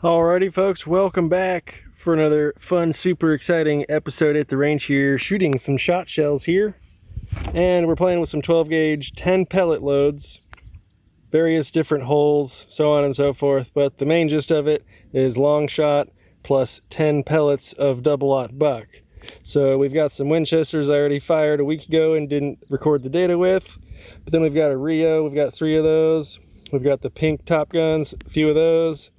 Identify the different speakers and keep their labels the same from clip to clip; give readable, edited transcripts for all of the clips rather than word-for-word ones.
Speaker 1: Alrighty folks, welcome back for another fun, super exciting episode at the range here, shooting some shot shells here. And we're playing with some 12 gauge 10 pellet loads, various different holes, so on and so forth. But the main gist of it is long shot plus 10 pellets of double-aught buck. So we've got some Winchesters I already fired a week ago and didn't record the data with. But then we've got a Rio, we've got 3 of those. We've got the pink Top Guns, a few of those.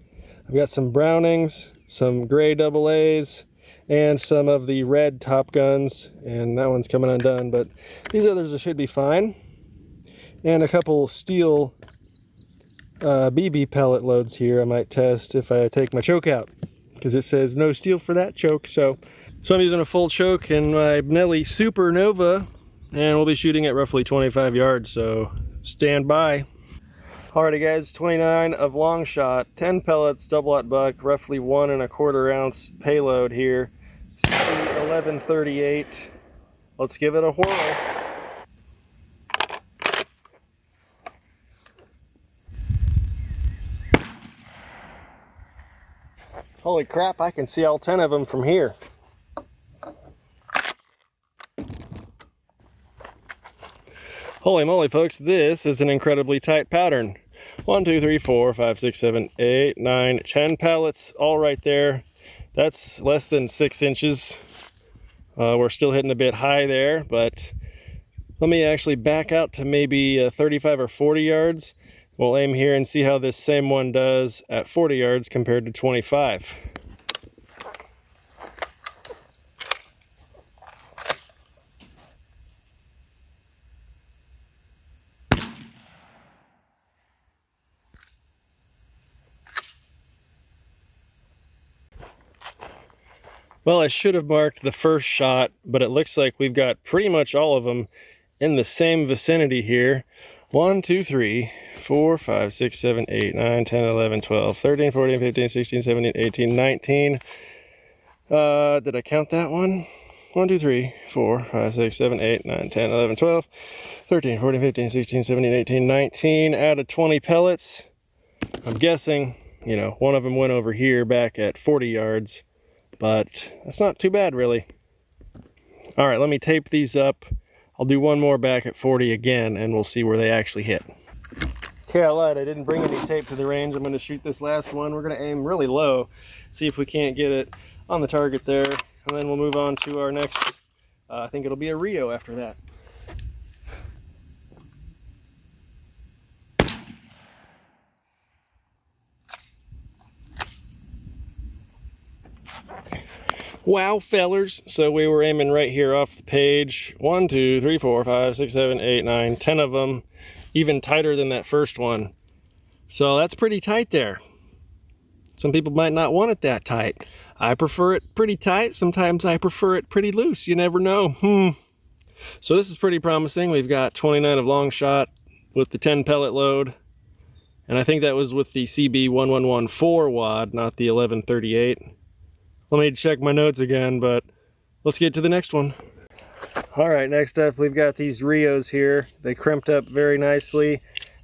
Speaker 1: I've got some Brownings, some gray AA s, and some of the red Top Guns, and that one's coming undone, but these others should be fine. And a couple steel BB pellet loads here I might test if I take my choke out, because it says no steel for that choke. So I'm using a full choke in my Benelli Supernova, and we'll be shooting at roughly 25 yards, so stand by. Alrighty guys, 29 of Longshot, 10 pellets, double-aught buck, roughly 1 1/4 ounce payload here. 1138. Let's give it a whirl. Holy crap, I can see all 10 of them from here. Holy moly folks, this is an incredibly tight pattern. 1, 2, 3, 4, 5, 6, 7, 8, 9, 10 pellets all right there. That's less than 6 inches. We're still hitting a bit high there, but let me actually back out to maybe 35 or 40 yards. We'll aim here and see how this same one does at 40 yards compared to 25. Well, I should have marked the first shot, but it looks like we've got pretty much all of them in the same vicinity here. 1, 2, 3, 4, 5, 6, 7, 8, 9, 10, 11, 12, 13, 14, 15, 16, 17, 18, 19. Did I count that one? 1, 2, 3, 4, 5, 6, 7, 8, 9, 10, 11, 12, 13, 14, 15, 16, 17, 18, 19 out of 20 pellets. I'm guessing, one of them went over here back at 40 yards. But that's not too bad, really. All right, let me tape these up. I'll do one more back at 40 again, and we'll see where they actually hit. Okay, I lied. I didn't bring any tape to the range. I'm going to shoot this last one. We're going to aim really low, see if we can't get it on the target there, and then we'll move on to our next, I think it'll be a Rio after that. Wow, fellers. So we were aiming right here off the page. 1, 2, 3, 4, 5, 6, 7, 8, 9, 10 of them. Even tighter than that first one. So that's pretty tight there. Some people might not want it that tight. I prefer it pretty tight. Sometimes I prefer it pretty loose. You never know. So this is pretty promising. We've got 29 of Longshot with the 10 pellet load. And I think that was with the CB1114 wad, not the 1138. Let me check my notes again, but let's get to the next one. All right, next up we've got these Rios here. They crimped up very nicely.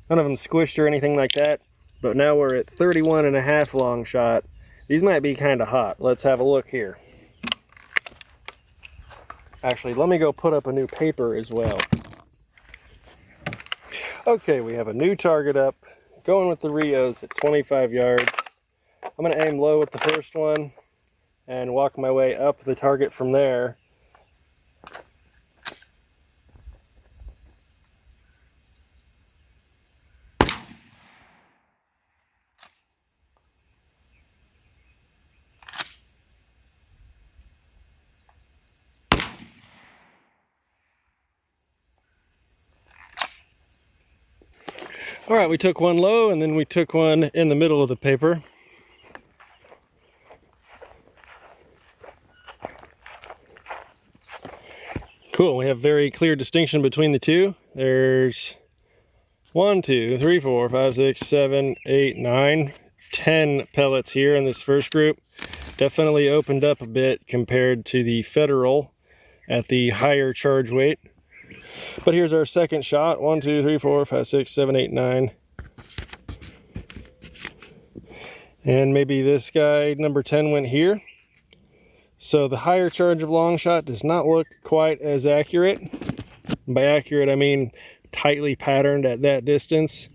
Speaker 1: None of them squished or anything like that, but now we're at 31.5 Longshot. These might be kind of hot. Let's have a look here. Actually, let me go put up a new paper as well. Okay, we have a new target up, going with the Rios at 25 yards. I'm gonna aim low with the first one and walk my way up the target from there. All right, we took one low and then we took one in the middle of the paper. Cool, we have very clear distinction between the two. There's 1, 2, 3, 4, 5, 6, 7, 8, 9, 10 pellets here in this first group. Definitely opened up a bit compared to the Federal at the higher charge weight. But here's our second shot. 1, 2, 3, 4, 5, 6, 7, 8, 9. And maybe this guy, number 10, went here. So the higher charge of Longshot does not look quite as accurate. By accurate, I mean tightly patterned at that distance.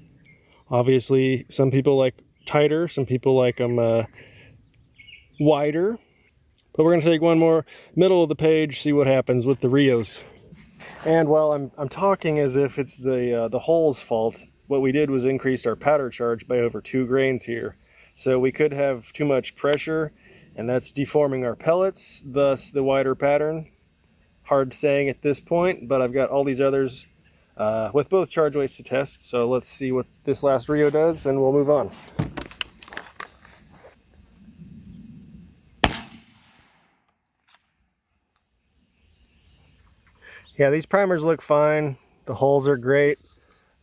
Speaker 1: Obviously, some people like tighter, some people like them wider. But we're going to take one more middle of the page, see what happens with the Rios. And while I'm talking as if it's the hole's fault, what we did was increased our powder charge by over 2 grains here. So we could have too much pressure, and that's deforming our pellets, thus the wider pattern. Hard saying at this point, but I've got all these others with both charge weights to test. So let's see what this last Rio does, and we'll move on. Yeah, these primers look fine. The holes are great,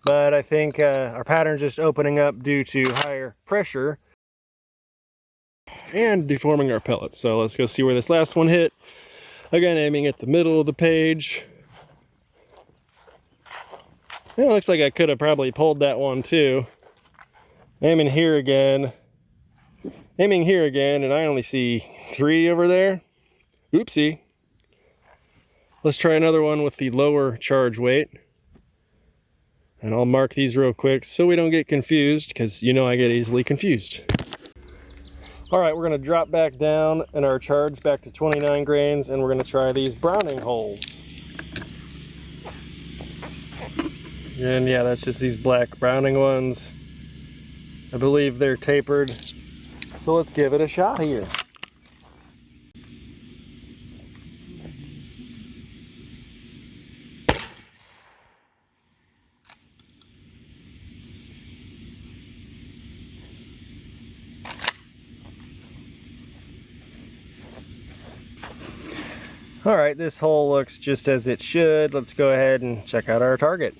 Speaker 1: but I think our pattern's just opening up due to higher pressure and deforming our pellets. So let's go see where this last one hit. Again, aiming at the middle of the page. It looks like I could have probably pulled that one too. Aiming here again, and I only see 3 over there. Oopsie. Let's try another one with the lower charge weight. And I'll mark these real quick so we don't get confused, because you know I get easily confused. All right, we're going to drop back down in our charge back to 29 grains, and we're going to try these browning holes. And yeah, that's just these black browning ones. I believe they're tapered. So let's give it a shot here. All right, this hole looks just as it should. Let's go ahead and check out our target.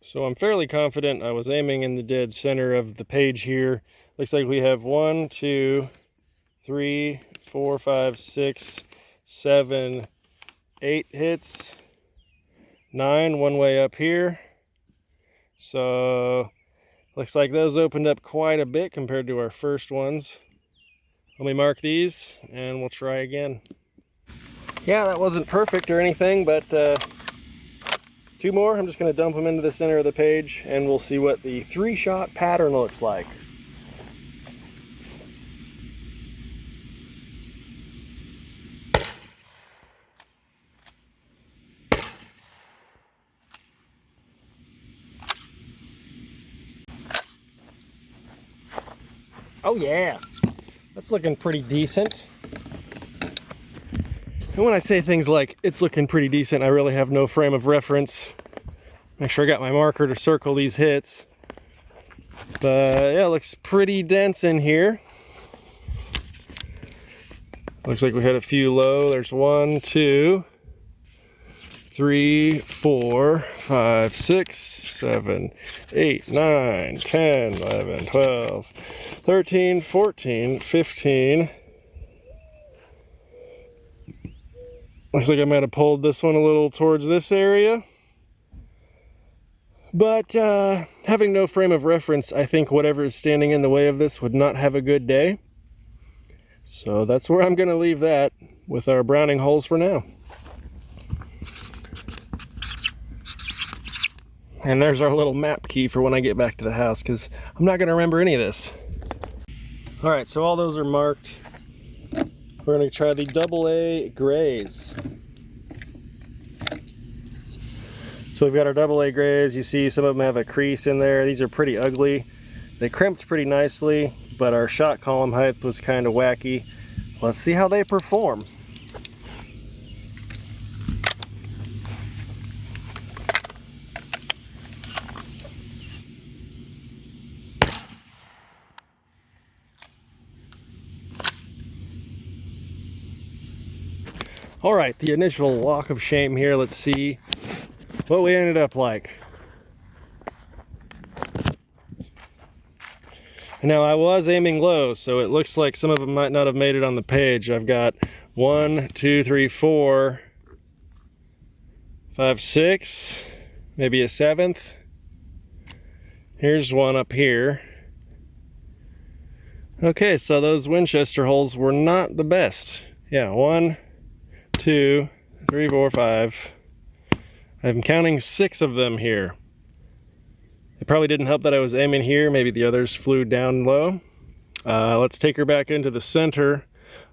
Speaker 1: So I'm fairly confident I was aiming in the dead center of the page here. Looks like we have 1, 2, 3, 4, 5, 6, 7, 8 hits. 9 one way up here. So looks like those opened up quite a bit compared to our first ones. Let me mark these and we'll try again. Yeah, that wasn't perfect or anything, but 2 more. I'm just going to dump them into the center of the page and we'll see what the 3-shot pattern looks like. Oh yeah, that's looking pretty decent. And when I say things like, it's looking pretty decent, I really have no frame of reference. Make sure I got my marker to circle these hits. But yeah, it looks pretty dense in here. Looks like we had a few low. There's 1, 2, 3, 4, 5, 6, 7, 8, 9, 10, 11, 12, 13, 14, 15. Looks like I might have pulled this one a little towards this area. But having no frame of reference, I think whatever is standing in the way of this would not have a good day. So that's where I'm going to leave that with our browning holes for now. And there's our little map key for when I get back to the house, because I'm not going to remember any of this. Alright, so all those are marked. We're going to try the AA grays. So we've got our AA grays. You see some of them have a crease in there. These are pretty ugly. They crimped pretty nicely, but our shot column height was kind of wacky. Let's see how they perform. All right, the initial walk of shame here. Let's see what we ended up like. Now I was aiming low, so it looks like some of them might not have made it on the page. I've got 1, 2, 3, 4, 5, 6, maybe a 7th. Here's one up here. Okay, so those Winchester holes were not the best. Yeah, 1, 2, 3, 4, 5. I'm counting 6 of them here. It probably didn't help that I was aiming here. Maybe the others flew down low. Let's take her back into the center.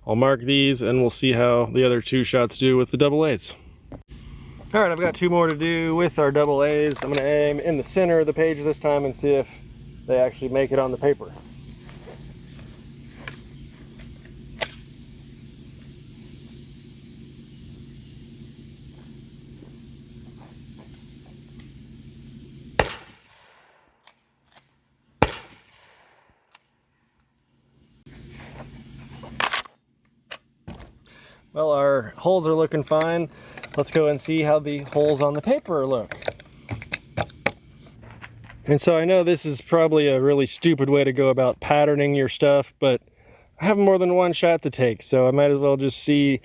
Speaker 1: I'll mark these and we'll see how the other 2 shots do with the double A's. All right, I've got 2 more to do with our double A's. I'm gonna aim in the center of the page this time and see if they actually make it on the paper. Well, our holes are looking fine. Let's go and see how the holes on the paper look. And so I know this is probably a really stupid way to go about patterning your stuff, but I have more than one shot to take, so I might as well just see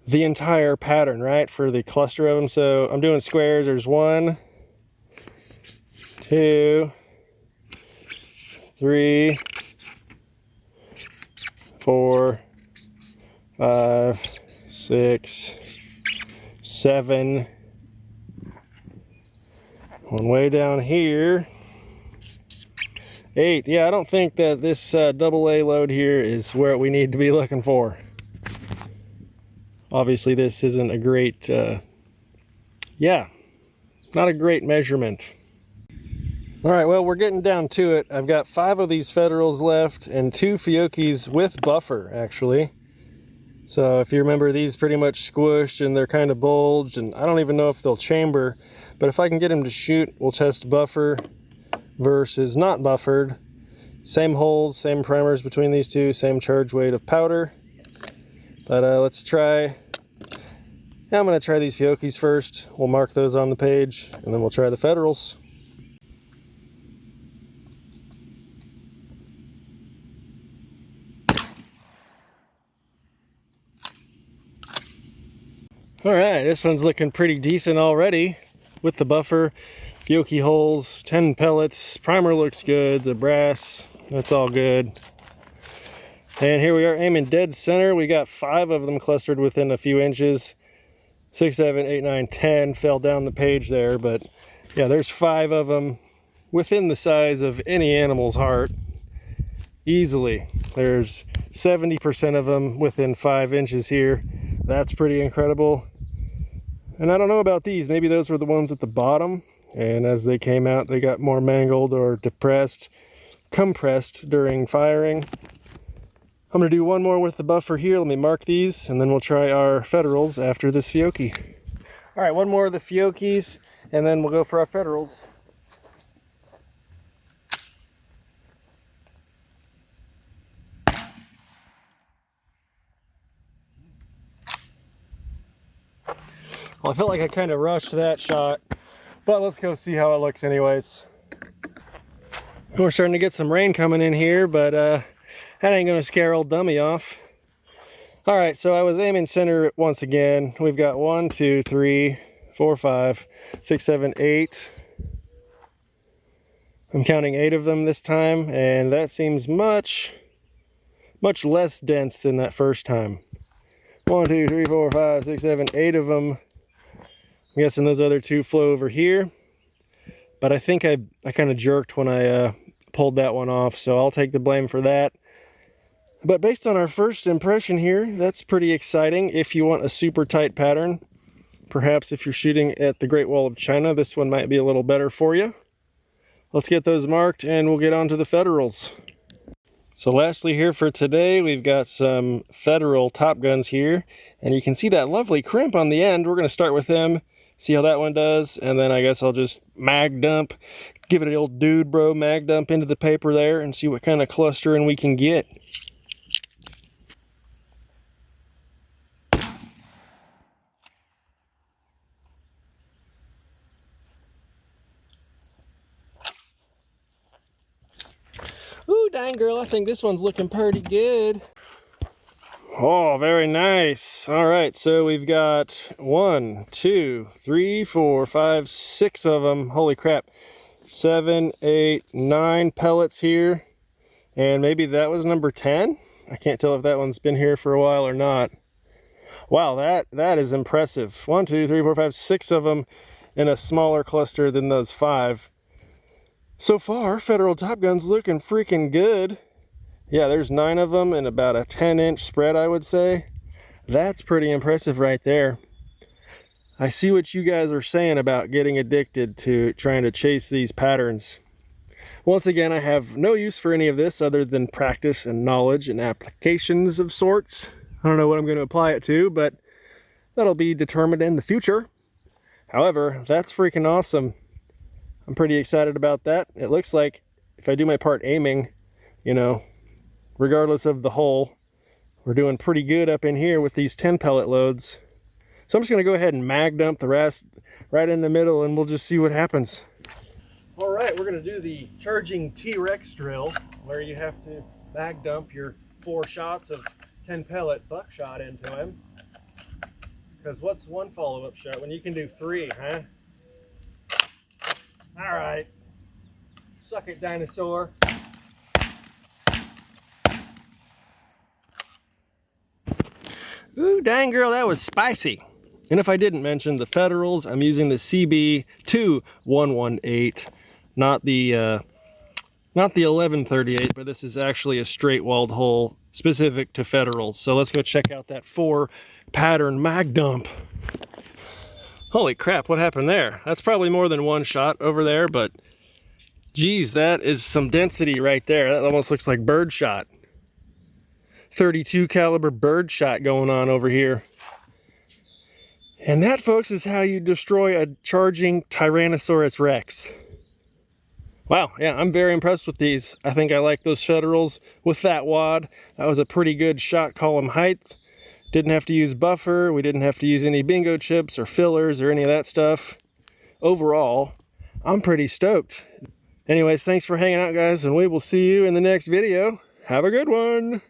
Speaker 1: the entire pattern, right, for the cluster of them. So I'm doing squares. There's 1, 2, 3, 4, 5, 6, 7. One way down here. 8. Yeah, I don't think that this double A load here is where we need to be looking for. Obviously this isn't a great, yeah, not a great measurement. All right, well, we're getting down to it. I've got 5 of these Federals left and 2 Fiocchis with buffer, actually. So if you remember, these pretty much squished and they're kind of bulged, and I don't even know if they'll chamber, but if I can get them to shoot, we'll test buffer versus not buffered. Same holes, same primers between these two, same charge weight of powder. But let's try. Yeah, I'm going to try these Fiocchis first. We'll mark those on the page, and then we'll try the Federals. All right, this one's looking pretty decent already with the buffer. Fiocchi holes, 10 pellets, primer looks good, the brass, that's all good. And here we are aiming dead center. We got 5 of them clustered within a few inches. 6, 7, 8, 9, 10 fell down the page there, but yeah, there's 5 of them within the size of any animal's heart. Easily. There's 70% of them within 5 inches here. That's pretty incredible. And I don't know about these, maybe those were the ones at the bottom, and as they came out they got more mangled or depressed, compressed during firing. I'm going to do one more with the buffer here. Let me mark these, and then we'll try our Federals after this Fiocchi. All right, one more of the Fiocchis, and then we'll go for our Federals. Well, I felt like I kind of rushed that shot, but let's go see how it looks anyways. We're starting to get some rain coming in here, but that ain't gonna scare old dummy off. All right, so I was aiming center once again. We've got 1, 2, 3, 4, 5, 6, 7, 8. I'm counting 8 of them this time, and that seems much less dense than that first time. 1, 2, 3, 4, 5, 6, 7, 8 of them. I'm guessing those other 2 flow over here, but I think I kind of jerked when I pulled that one off, so I'll take the blame for that. But based on our first impression here, that's pretty exciting. If you want a super tight pattern, perhaps if you're shooting at the Great Wall of China, this one might be a little better for you. Let's get those marked and we'll get on to the Federals. So lastly here for today, we've got some Federal Top Guns here, and you can see that lovely crimp on the end. We're going to start with them, see how that one does, and then I guess I'll just mag dump, give it an old dude bro mag dump into the paper there and see what kind of clustering we can get. Ooh, dang girl, I think this one's looking pretty good. Oh, very nice. All right, so we've got 1, 2, 3, 4, 5, 6 of them. Holy crap. 7, 8, 9 pellets here. And maybe that was number 10. I can't tell if that one's been here for a while or not. Wow, that is impressive. 1, 2, 3, 4, 5, 6 of them in a smaller cluster than those 5. So far, Federal Top Gun's looking freaking good. Yeah, there's 9 of them in about a 10-inch spread, I would say. That's pretty impressive right there. I see what you guys are saying about getting addicted to trying to chase these patterns. Once again, I have no use for any of this other than practice and knowledge and applications of sorts. I don't know what I'm going to apply it to, but that'll be determined in the future. However, that's freaking awesome. I'm pretty excited about that. It looks like if I do my part aiming, you know, regardless of the hole, we're doing pretty good up in here with these 10 pellet loads. So I'm just going to go ahead and mag dump the rest right in the middle, and we'll just see what happens. All right, we're going to do the charging T-Rex drill, where you have to mag dump your 4 shots of 10 pellet buckshot into him. Because what's one follow-up shot when you can do 3, huh? All right, suck it, dinosaur. Ooh, dang girl, that was spicy. And if I didn't mention the Federals, I'm using the CB2118, not the 1138, but this is actually a straight walled hole specific to Federals. So let's go check out that 4 pattern mag dump. Holy crap, what happened there? That's probably more than 1 shot over there, but geez, that is some density right there. That almost looks like bird shot. 32 caliber bird shot going on over here. And that, folks, is how you destroy a charging Tyrannosaurus Rex. Wow, yeah, I'm very impressed with these. I think I like those Federals with that wad. That was a pretty good shot column height. Didn't have to use buffer. We didn't have to use any bingo chips or fillers or any of that stuff. Overall, I'm pretty stoked. Anyways, thanks for hanging out, guys, and we will see you in the next video. Have a good one.